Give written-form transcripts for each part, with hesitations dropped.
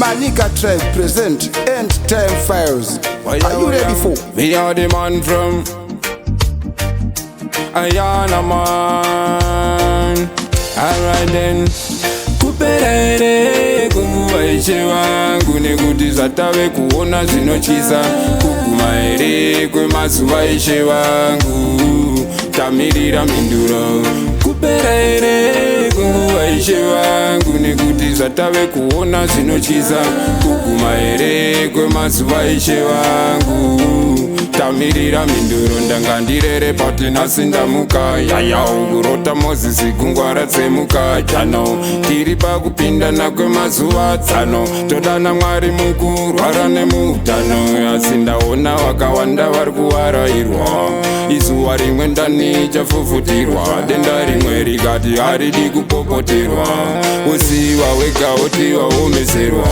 Manika tribe present end time files. Are you ready for? We are the man from Ayana man. Alright then. Kuperere kunguwaishe wangu nekuti zvatave kuona zvinotyisa. Kugumaire kwemazuva ishe wangu tamirira mhinduro. Kuperere kunguwaishe wangu nekuti zvatave kuona zvinotyisa. Kugumaire kwemazuva ishe wangu tamirira mhinduro. Ndanga ndirere pati nhasi ndamuka yayawo kurota Mozisi gungwa ratsemuka jano. Tiri pakupindana kwemazuva tsano, todana Mwari mukurwara nemuutano. Asi ndaona vakawanda vari kuwarairwa, izuva rimwe ndani chafufutirwa, denda rimwe rikati haridi kupopoterwa, usiva wega oti waomeserwa.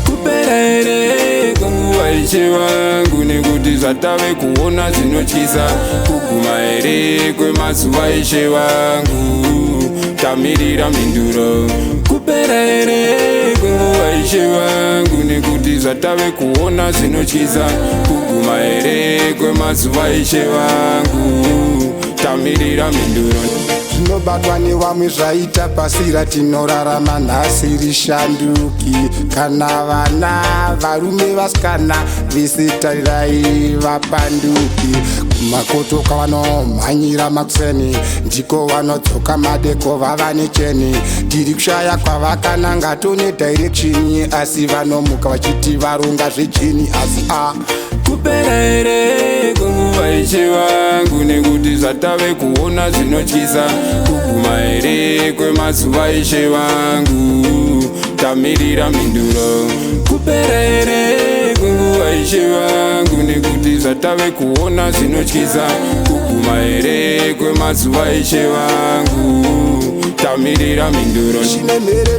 Kuperere kunguva ishe wangu nekuti zvatave kuona zvinotyisa. Kugumaire kwemazuva ishe wangu tamirira mhinduro. Kuperere kunguva ishe wangu nekuti zvatave kuona zvinotyisa. Kugumaire kwemazuva ishe wangu tamirira mhinduro. Zvinobatwa nevamwe zvaita pasi ratinorarama nhasi rishanduki. Kana vana varume vasikana vese tarirai vapanduki. Kumakoto kwavanomhanyira makuseni ndiko vanodzoka madeko vava necheni. Tiri kushaya kwavakananga tone direction, asi vanomuka vachiti varonga zvejini asi Kuperere kunguva ishe wangu nekuti zvatave kuona zvinotyisa. Kugumaire kwemazuva ishe wangu tamirira mhinduro. Kuperere kunguva ishe wangu nekuti zvatave kuona zvinotyisa. Kugumaire kwemazuva ishe wangu tamirira mhinduro. Shine mhere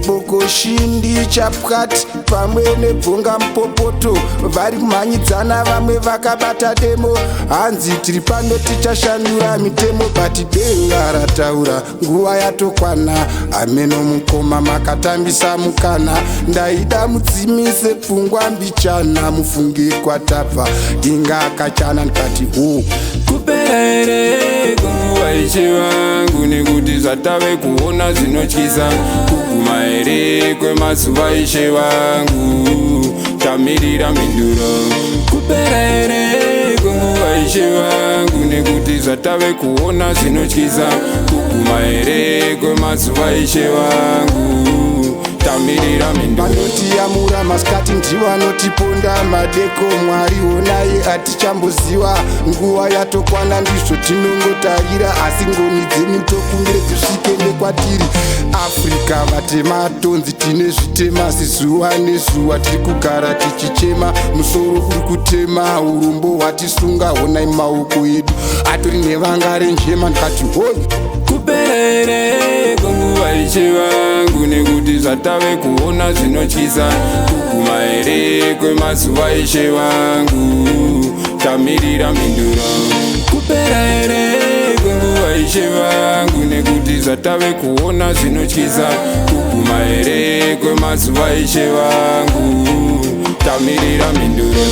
boko shindi chapwati pamwe nebvunga mupopoto. Vari kumhanyidzana vamwe vakabata demo. Hanzi tiri pano tichashandura mitemo, bati denga rataura nguva yatokwana. Ameno mukoma makatambisa mukana. Ndaida mudzimise pfungwa mbichana, mufunge kwatabva inga akachana ndikati Kuperere kunguva ishe wangu nekuti zvatave kuona zvinotyisa. Kugumaire kwemazuva ishe wangu tamirira mhinduro. Kuperere kunguva ishe wangu nekuti zvatave kuona zvinotyisa. Kugumaire kwemazuva ishe wangu tamirira mhinduro. Vanotiyamura masikati ndivo vanotiponda madeko. Mwari onai atichamboziva nguva yatokwana, ndizvo tinongotarira. Asi ngoni dzemitokungire kusvike nekwatiri Afrika. Vatema tonzi tine zvitema, sizuva nezuva tiri kugara tichichema. Musoro uri kutema, urombo hwatisunga, honai maoko edu atori nevangare njema. Ndikati hoi Kuperere kunguva ishe wangu nekuti zvatave kuona zvinotyisa. Kugumaire kwemazuva ishe wangu tamirira mhinduro. Kuperere kunguva ishe wangu nekuti zvatave kuona zvinotyisa. Kugumaire kwemazuva ishe wangu tamirira mhinduro.